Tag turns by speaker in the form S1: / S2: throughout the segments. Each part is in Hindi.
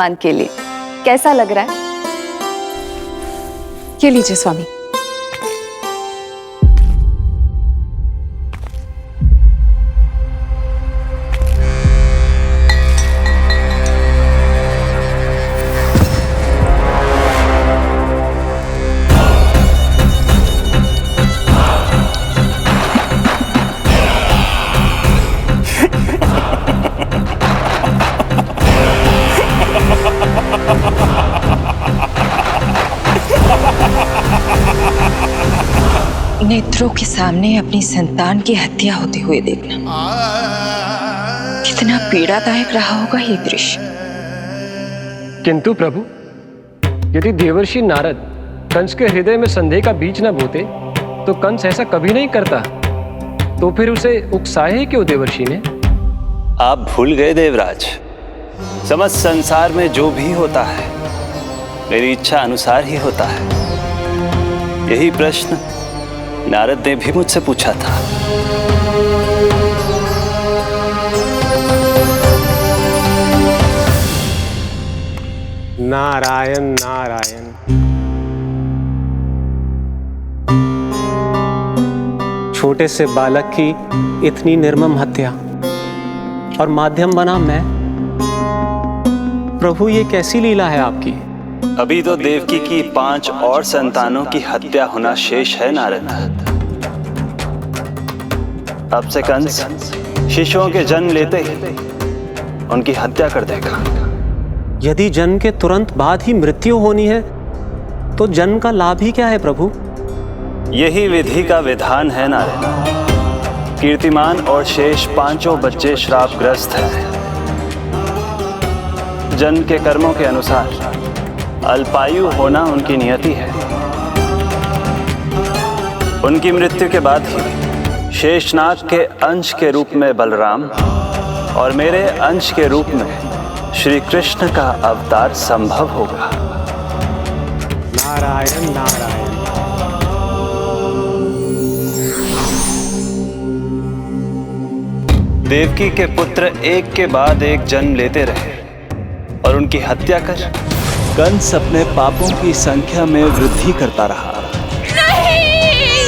S1: पान के लिए। कैसा लग रहा है?
S2: ये लीजिए स्वामी।
S3: नेत्रों के सामने अपनी संतान की हत्या होते हुए देखना कितना पीड़ादायक रहा होगा ये दृश्य।
S4: किंतु प्रभु, यदि देवर्षि नारद कंस के हृदय में संदेह का बीज न बोते तो कंस ऐसा कभी नहीं करता। तो फिर उसे उकसाए ही क्यों देवर्षि ने?
S5: आप भूल गए देवराज, समस्त संसार में जो भी होता है मेरी इच्छा अनुसार ही होता है। यही प्रश्न नारद ने भी मुझसे पूछा था।
S6: नारायण नारायण। छोटे से बालक की इतनी निर्मम हत्या और माध्यम बना मैं। प्रभु, ये कैसी लीला है आपकी?
S5: अभी तो देवकी की 5 और संतानों की हत्या होना शेष है नारद। अब से कंस शिशुओं के जन्म लेते ही उनकी हत्या कर देगा।
S6: यदि जन्म के तुरंत बाद ही मृत्यु होनी है तो जन्म का लाभ ही क्या है प्रभु?
S5: यही विधि का विधान है नारद। कीर्तिमान और शेष 5 बच्चे श्रापग्रस्त हैं। जन्म के कर्मों के अनुसार अल्पायु होना उनकी नियति है। उनकी मृत्यु के बाद ही शेषनाग के अंश के रूप में बलराम और मेरे अंश के रूप में श्री कृष्ण का अवतार संभव होगा।
S6: नारायण नारायण।
S5: देवकी के पुत्र एक के बाद एक जन्म लेते रहे और उनकी हत्या कर कंस अपने पापों की संख्या में वृद्धि करता रहा।
S2: नहीं!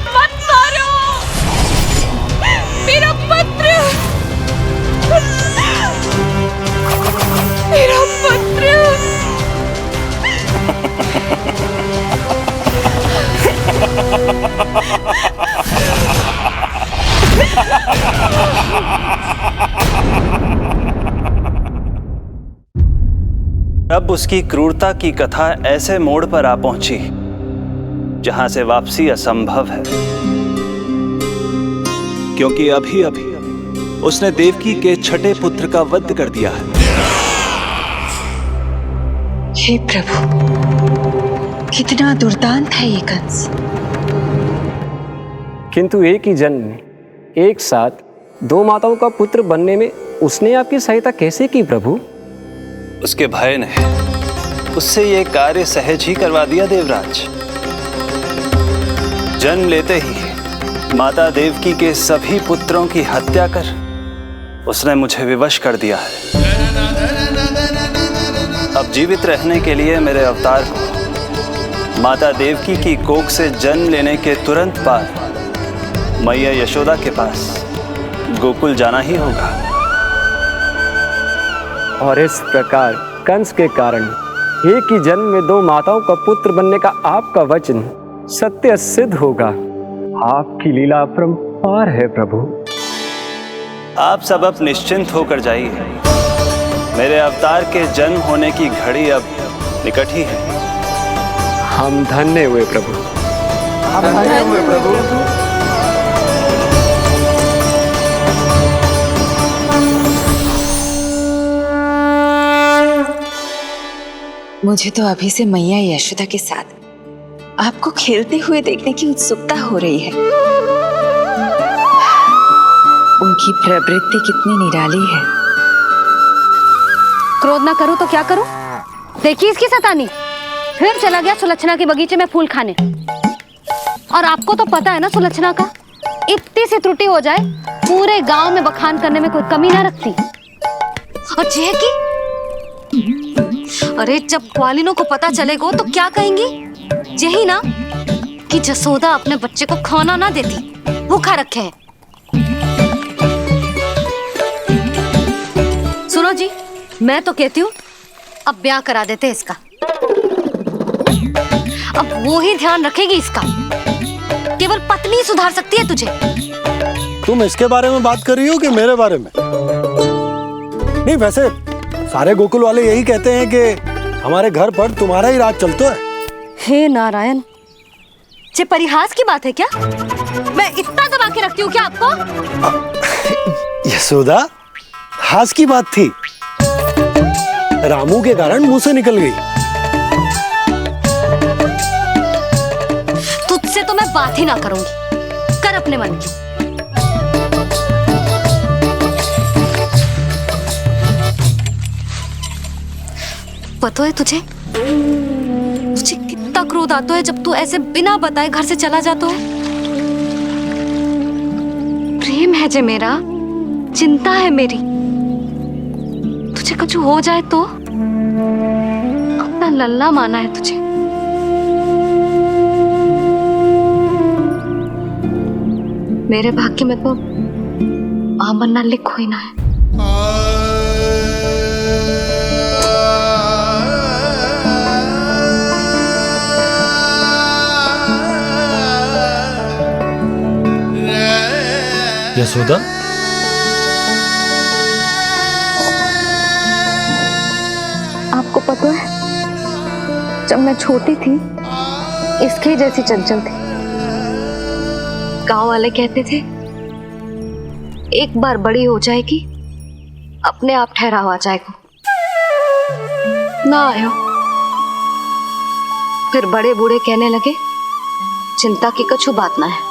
S2: मत मारो! मेरा पुत्र! मेरा पुत्र!
S5: अब उसकी क्रूरता की कथा ऐसे मोड़ पर आ पहुंची जहां से वापसी असंभव है, क्योंकि अभी अभी उसने देवकी के छठे पुत्र का वध कर दिया है।
S3: हे प्रभु, कितना दुर्दांत है ये कंस।
S4: किंतु एक ही जन्म में एक साथ 2 माताओं का पुत्र बनने में उसने आपकी सहायता कैसे की प्रभु?
S5: उसके भय ने उससे ये कार्य सहज ही करवा दिया देवराज। जन्म लेते ही माता देवकी के सभी पुत्रों की हत्या कर उसने मुझे विवश कर दिया है। अब जीवित रहने के लिए मेरे अवतार को माता देवकी की कोख से जन्म लेने के तुरंत बाद मैया यशोदा के पास गोकुल जाना ही होगा।
S4: और इस प्रकार कंस के कारण एक ही जन्म में 2 माताओं का पुत्र बनने का आपका वचन सत्य सिद्ध होगा। आपकी लीला अपरंपार है प्रभु।
S5: आप सब अब निश्चिंत होकर जाइए। मेरे अवतार के जन्म होने की घड़ी अब निकट ही है।
S4: हम धन्य हुए प्रभु।
S6: हम धन्य हुए प्रभु।
S3: मुझे तो अभी से मैया यशोदा के साथ आपको खेलते हुए देखने की उत्सुकता हो रही है। उनकी प्रवृत्ति कितनी निराली है।
S7: क्रोध ना करूं तो क्या करूं? देखिए इसकी शैतानी, फिर चला गया सुलक्षणा के बगीचे में फूल खाने। और आपको तो पता है ना सुलक्षणा का, इतनी सी त्रुटि हो जाए पूरे गांव में बखान करने में कोई कमी ना रखती। और अरे जब ग्वालिनों को पता चलेगा तो क्या कहेंगी? यही ना कि जसोदा अपने बच्चे को खाना ना देती, भूखा रखे है। सुनो जी, मैं तो कहती हूँ अब ब्याह करा देते इसका। अब वो ही ध्यान रखेगी इसका। केवल पत्नी सुधार सकती है तुझे।
S8: तुम इसके बारे में बात कर रही हो कि मेरे बारे में? नहीं, वैसे सारे गोकुल वाले यही कहते हैं कि हमारे घर पर तुम्हारा ही राज चलता है।
S7: हे नारायण, ये परिहास की बात है क्या? मैं इतना दबा के रखती हूँ क्या आपको?
S8: यशोदा, हास की बात थी। रामू के कारण मुंह से निकल गई।
S7: तुझसे तो मैं बात ही ना करूंगी। कर अपने मन की। पता है तुझे कितना क्रोध आता है जब तू ऐसे बिना बताए घर से चला जाता है। प्रेम है जे मेरा, चिंता है मेरी। तुझे कुछ हो जाए तो अपना लल्ला माना है तुझे। मेरे भाग्य में तो आमन्ना लिखो ही ना है।
S8: यशोदा,
S1: आपको पता है, जब मैं छोटी थी इसके जैसी चंचल थी।
S7: गांव वाले कहते थे एक बार बड़ी हो जाएगी अपने आप ठहराव आ जाएगा। ना आयो। फिर बड़े बूढ़े कहने लगे चिंता की कछु बात ना है,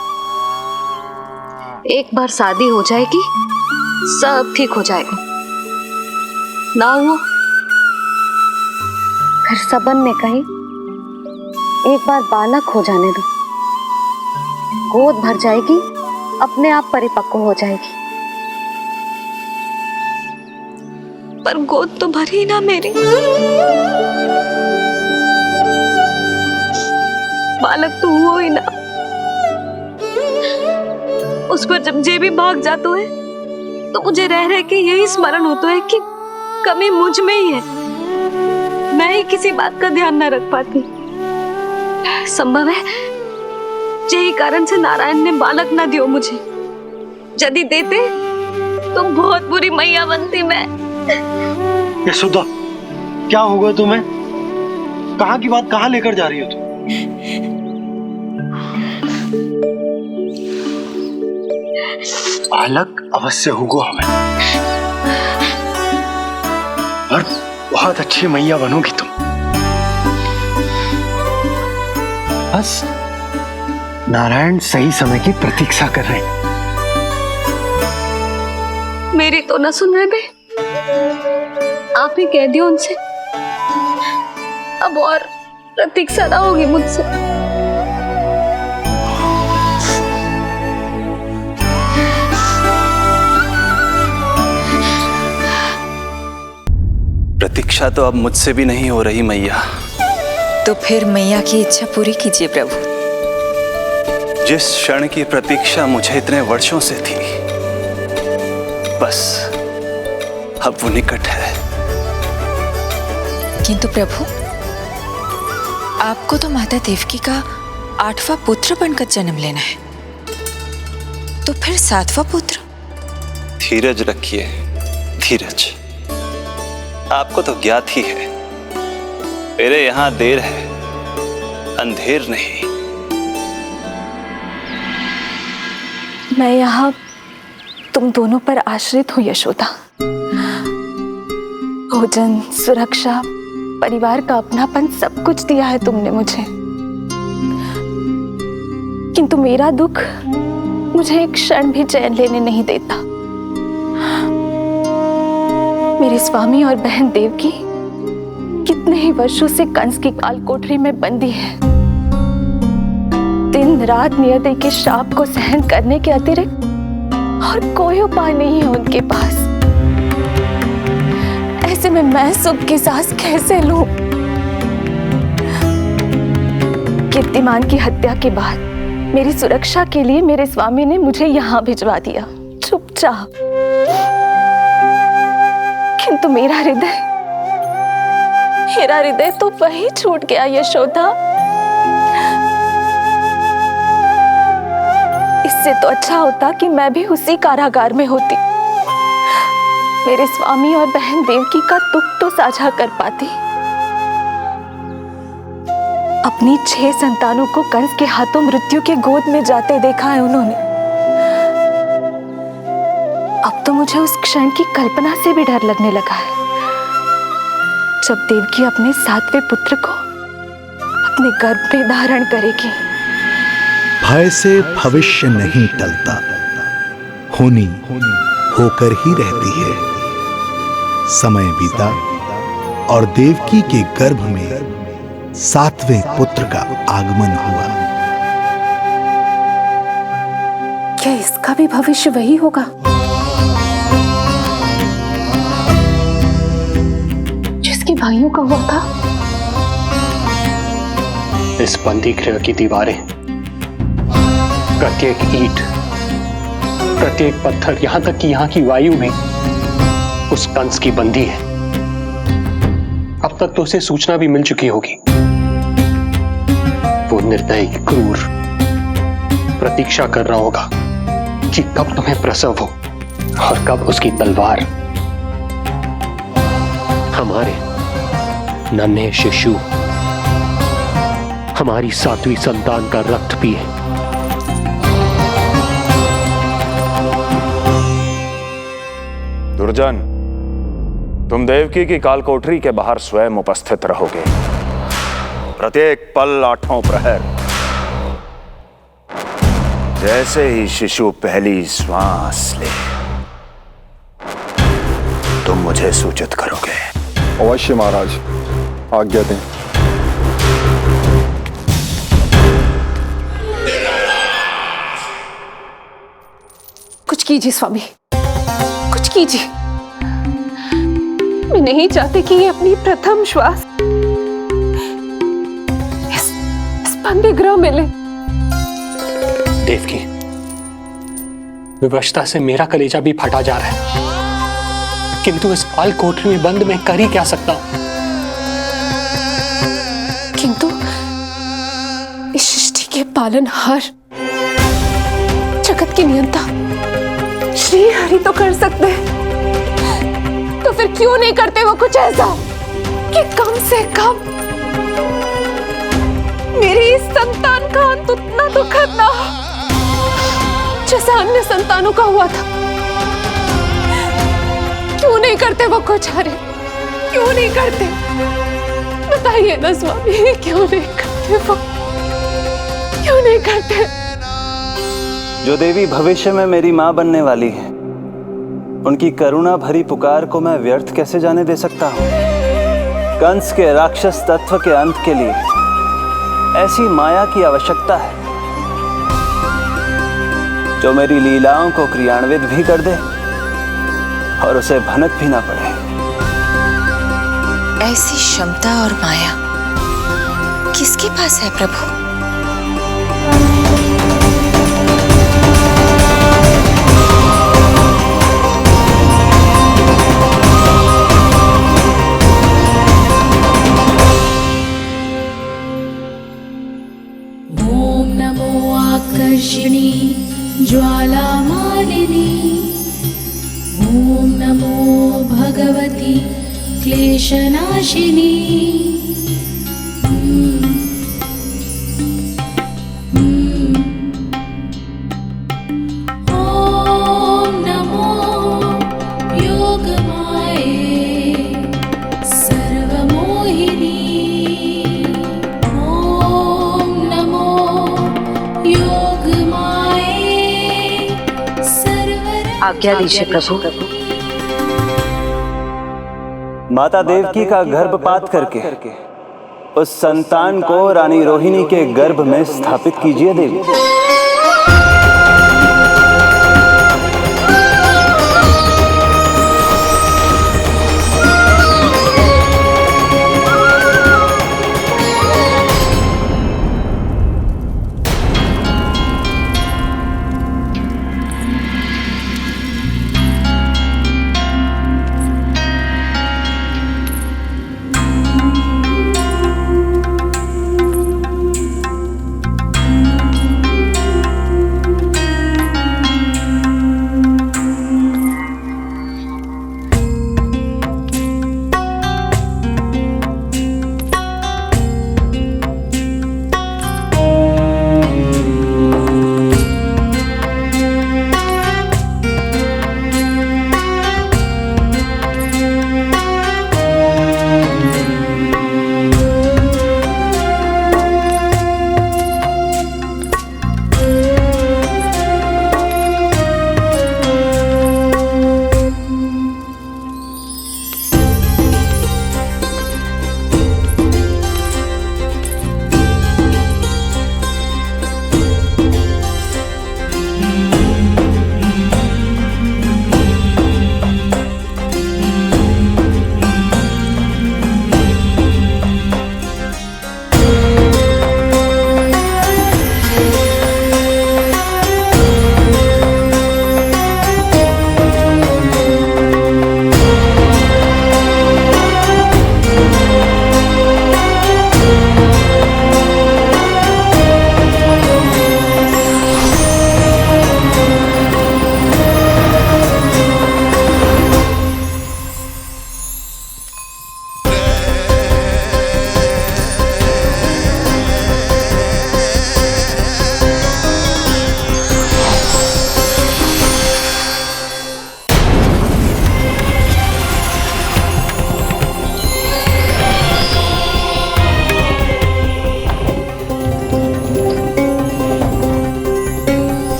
S7: एक बार शादी हो जाएगी सब ठीक हो जाएगा। ना हुआ।
S1: फिर सबन ने कही एक बार बालक हो जाने दो, गोद भर जाएगी अपने आप परिपक्व हो जाएगी।
S7: पर गोद तो भरी ना मेरी। बालक तो हुआ ही ना। उस पर जब जे भी भाग जाता है तो मुझे रह रह के यही स्मरण होता है कि कमी मुझ में ही है। मैं ही किसी बात का ध्यान न रख पाती। संभव है यही कारण से नारायण ने बालक ना दियो मुझे। यदि देते तो बहुत बुरी मैया बनती मैं।
S8: यशोदा, क्या होगा तुम्हें? कहाँ की बात कहाँ लेकर जा रही हो तुम? बालक अवश्य होगा हमें, और बहुत अच्छी मैया बनोगी तुम। बस नारायण सही समय की प्रतीक्षा कर रहे हैं।
S7: मेरी तो ना सुन रहे बे। आप ही कह दियो उनसे, अब और प्रतीक्षा ना होगी मुझसे।
S5: प्रतीक्षा तो अब मुझसे भी नहीं हो रही मैया।
S3: तो फिर मैया की इच्छा पूरी कीजिए प्रभु।
S5: जिस क्षण की प्रतीक्षा मुझे इतने वर्षों से थी, बस अब वो निकट है।
S3: किंतु प्रभु, आपको तो माता देवकी का 8वां पुत्र बनकर जन्म लेना है, तो फिर 7वां पुत्र?
S5: धीरज रखिए, धीरज। आपको तो ज्ञात ही है, मेरे यहां देर है, अंधेर नहीं।
S1: मैं यहाँ तुम दोनों पर आश्रित हूँ यशोदा। भोजन, सुरक्षा, परिवार का अपनापन सब कुछ दिया है तुमने मुझे। किंतु मेरा दुख मुझे एक क्षण भी चैन लेने नहीं देता। मेरे स्वामी और बहन देवकी कितने ही वर्षों से कंस की काल कोठरी में बंदी है। दिन रात नियति के शाप को सहन करने के अतिरिक्त और कोई उपाय नहीं है उनके पास। ऐसे
S7: ऐसे में मैं सुख की सांस कैसे लूं? कीर्तिमान की हत्या के बाद मेरी सुरक्षा के लिए मेरे स्वामी ने मुझे यहाँ भिजवा दिया, चुपचाप। किंतु मेरा हृदय तो वही छूट गया यशोदा। इससे तो अच्छा होता कि मैं भी उसी कारागार में होती, मेरे स्वामी और बहन देवकी का दुख तो साझा कर पाती। अपनी 6 संतानों को कंस के हाथों मृत्यु के गोद में जाते देखा है उन्होंने। अब तो मुझे उस क्षण की कल्पना से भी डर लगने लगा है, जब देवकी अपने 7वें पुत्र को अपने गर्भ में धारण करेगी।
S9: भय से भविष्य नहीं टलता, होनी होकर ही रहती है। समय बीता और देवकी के गर्भ में 7वें पुत्र का आगमन हुआ।
S7: क्या इसका भी भविष्य वही होगा जिसके भाइयों का हुआ था?
S4: इस बंदी गृह की दीवारें, प्रत्येक ईंट, प्रत्येक पत्थर, यहां तक कि यहां की वायु भी उस कंस की बंदी है। अब तक तो उसे सूचना भी मिल चुकी होगी। वो निर्दयी, क्रूर प्रतीक्षा कर रहा होगा कि कब तुम्हें प्रसव हो और कब उसकी तलवार हमारे नन्हे शिशु, हमारी 7वीं संतान का रक्त पिए।
S10: दुर्जन, तुम देवकी की कालकोठरी के बाहर स्वयं उपस्थित रहोगे, प्रत्येक पल 8 प्रहर। जैसे ही शिशु पहली श्वास ले, तुम मुझे सूचित करोगे।
S11: अवश्य महाराज, आज्ञा दें।
S7: कुछ कीजिए स्वामी, कुछ कीजिए। मैं नहीं चाहती कि ये अपनी प्रथम श्वास इस बंदी गृह में ले।
S4: देवकी, विवशता से मेरा कलेजा भी फटा जा रहा है, किंतु इस काल कोठरी में बंद मैं कर ही क्या सकता हूं?
S7: किंतु इस सृष्टि के पालनहार, जगत की नियंता श्री हरि तो कर सकते हैं, तो फिर क्यों नहीं करते वो कुछ ऐसा कि कम से कम मेरी इस संतान का अंत उतना दुखद ना हो जैसा अन्य संतानों का हुआ था। क्यों नहीं करते वो कुछ? अरे क्यों नहीं करते? बताइए ना स्वामी, क्यों नहीं करते वो? क्यों नहीं करते?
S5: जो देवी भविष्य में मेरी मां बनने वाली है, उनकी करुणा भरी पुकार को मैं व्यर्थ कैसे जाने दे सकता हूं? कंस के राक्षस तत्व के अंत के लिए ऐसी माया की आवश्यकता है जो मेरी लीलाओं को क्रियान्वित भी कर दे और उसे भनक भी ना पड़े।
S3: ऐसी क्षमता और माया किसके पास है प्रभु?
S2: ओम नमो आकर्षणी ज्वाला मालिनी, ओम नमो भगवती क्लेशनाशिनी। ओम नमो योगमाये सर्वमोहिनी। ओम नमो योगमाये सर्व।
S1: आज्ञा दीजिए प्रभु।
S5: माता देवकी का गर्भपात करके उस संतान को रानी रोहिणी के गर्भ में स्थापित कीजिए देवी।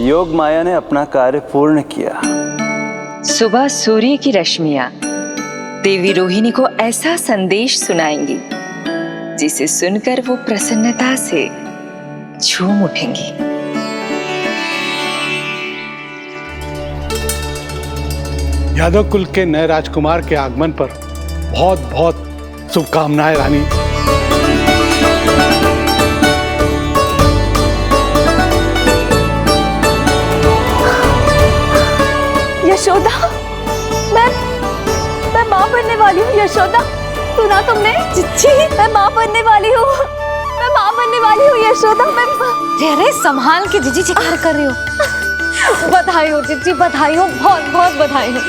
S5: योग माया ने अपना कार्य पूर्ण किया।
S3: सुबह सूर्य की रश्मियां देवी रोहिणी को ऐसा संदेश सुनाएंगी जिसे सुनकर वो प्रसन्नता से झूम उठेंगी।
S8: यादव कुल के नए राजकुमार के आगमन पर बहुत बहुत शुभकामनाएं रानी।
S7: यशोदा, मैं माँ बनने वाली हूँ। यशोदा, सुना तुमने? चिच्ची, मैं माँ बनने वाली हूँ। मैं माँ बनने वाली हूँ यशोदा। मैं
S1: अरे संभाल के जीजी चिकार कर रही हो।
S7: बधाई हो चिच्ची, बधाई हो, बहुत बहुत बधाई हो।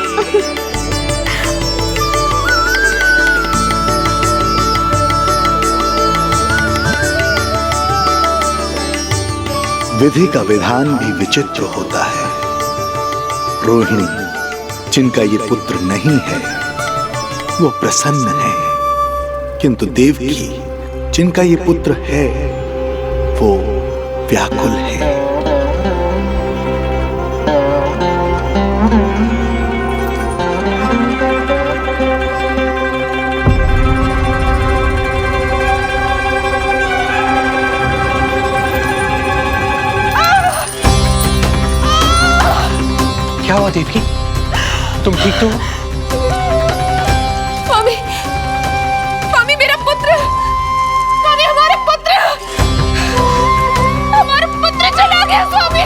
S9: विधि का विधान भी विचित्र होता है। रोहिणी, जिनका ये पुत्र नहीं है, वो प्रसन्न है, किंतु देवकी, जिनका ये पुत्र है, वो व्याकुल है।
S6: क्या हुआ देवकी? तुम ठीक तो हो?
S7: स्वामी, स्वामी मेरा पुत्र, स्वामी हमारा पुत्र चला गया। स्वामी,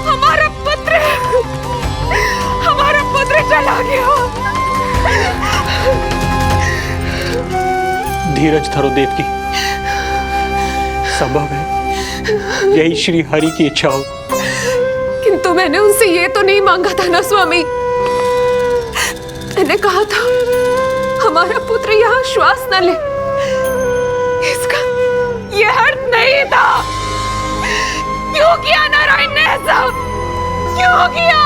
S7: हमारा पुत्र चला गया।
S6: धीरज धरो देवकी, संभव है यही श्री हरि की इच्छा हो।
S7: किंतु मैंने उनसे ये तो नहीं मांगा था ना स्वामी। मैंने कहा था हमारा पुत्र यहाँ श्वास न ले। इसका ये अर्थ नहीं था। क्यों किया नारायण ने ऐसा? क्यों किया?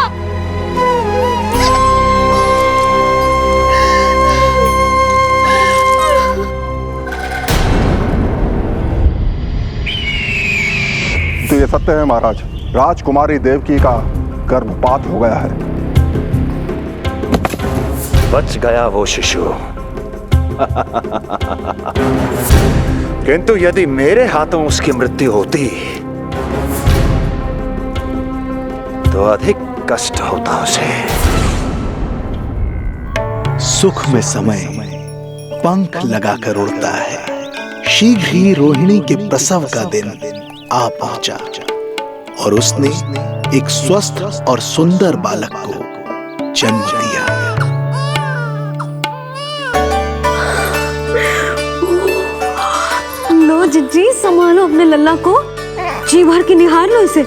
S11: तो ये सत्य है महाराज, राजकुमारी देवकी का गर्भपात हो गया है।
S10: बच गया वो शिशु। किंतु यदि मेरे हाथों उसकी मृत्यु होती तो अधिक कष्ट होता उसे।
S9: सुख में समय पंख लगाकर उड़ता है। शीघ्र ही रोहिणी के प्रसव का दिन आ पहुंचा और उसने एक स्वस्थ और सुंदर बालक को जन्म दिया।
S7: लो जिज्जी, संभालो अपने लल्ला को, जी भर के निहार लो इसे।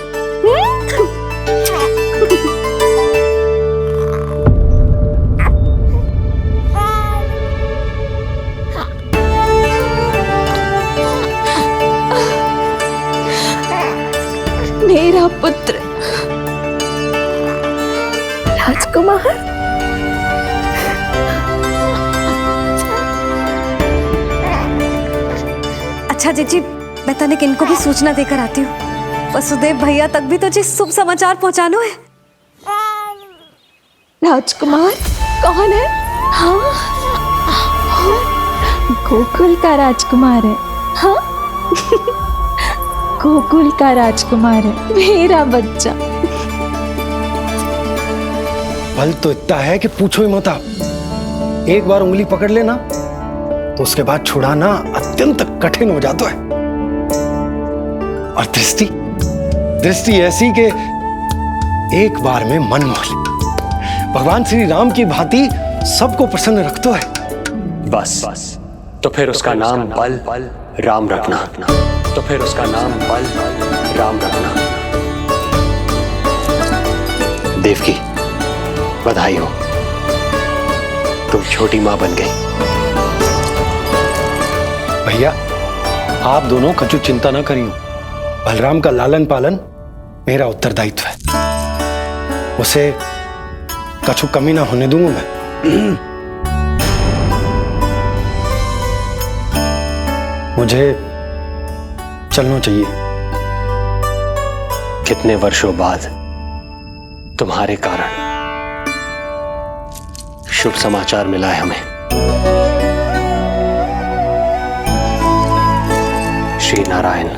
S7: मेरा पुत्र राजकुमार। अच्छा जीजी, मैं तनिक इनको भी सूचना देकर आती हूँ। वसुदेव भैया तक भी तो जी शुभ समाचार पहुंचाना है। राजकुमार कौन है? हाँ,
S2: गोकुल का राजकुमार है।
S7: हाँ,
S2: गोकुल का राजकुमार है, मेरा बच्चा।
S8: बल तो इतना है कि पूछो ही मत आप। एक बार उंगली पकड़ लेना तो उसके बाद छुड़ाना अत्यंत कठिन हो जाता है। और दृष्टि ऐसी कि एक बार में मन मोह ले। भगवान श्री राम की भांति सबको प्रसन्न रखता है।
S6: बस तो फिर उसका नाम बल राम रखना। तो फिर उसका नाम बल राम रखना। देवकी, बधाई हो, तुम छोटी मां बन गई।
S8: भैया, आप दोनों कछु चिंता ना करियो। बलराम का लालन पालन मेरा उत्तरदायित्व है। उसे कछु कमी ना होने दूंगा मैं। मुझे चलना चाहिए।
S6: कितने वर्षों बाद तुम्हारे कारण शुभ समाचार मिला है हमें। श्री नारायण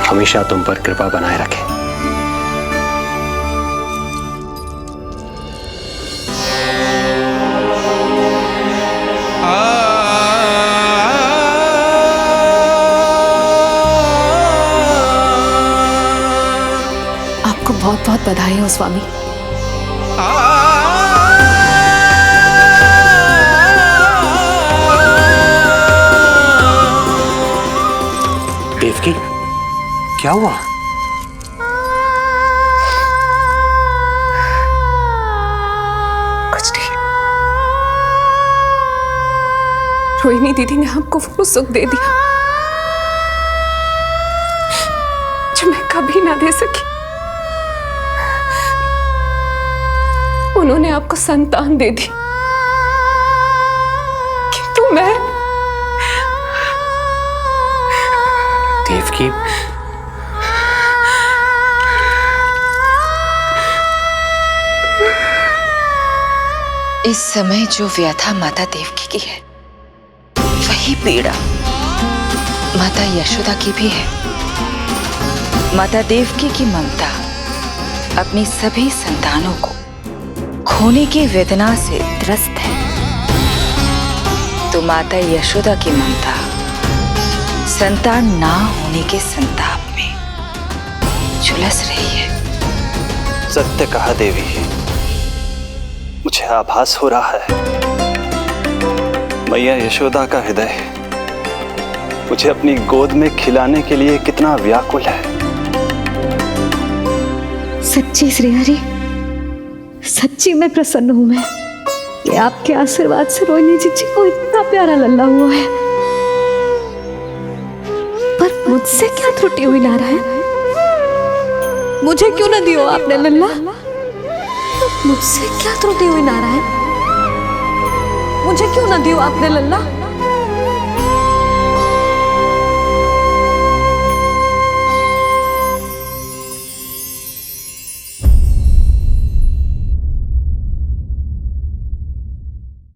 S6: हमेशा तुम पर कृपा बनाए रखे।
S7: आपको बहुत बहुत बधाई हो स्वामी।
S6: देवकी, क्या हुआ?
S7: कुछ नहीं। रोहिणी दीदी ने हमको वो सुख दे दिया जो मैं कभी ना दे सकी। उन्होंने आपको संतान दे दी, किंतु मैं
S6: देवकी,
S3: इस समय जो व्यथा माता देवकी की है वही पीड़ा माता यशोदा की भी है। माता देवकी की ममता अपनी सभी संतानों को खोने की वेदना से त्रस्त है, तो माता यशोदा की ममता संतान ना होने के संताप में झुलस रही है।
S5: सत्य कहा देवी, मुझे आभास हो रहा है मैया यशोदा का हृदय मुझे अपनी गोद में खिलाने के लिए कितना व्याकुल है।
S1: सच्ची श्री हरि, सच्ची मैं प्रसन्न हूं मैं कि आपके आशीर्वाद से रोहिणी जी को इतना प्यारा लल्ला हुआ है। पर मुझसे क्या त्रुटि हुई नारायण? मुझे क्यों न दियो आपने लल्ला? मुझसे क्या त्रुटि हुई नारायण? मुझे क्यों न दियो आपने लल्ला?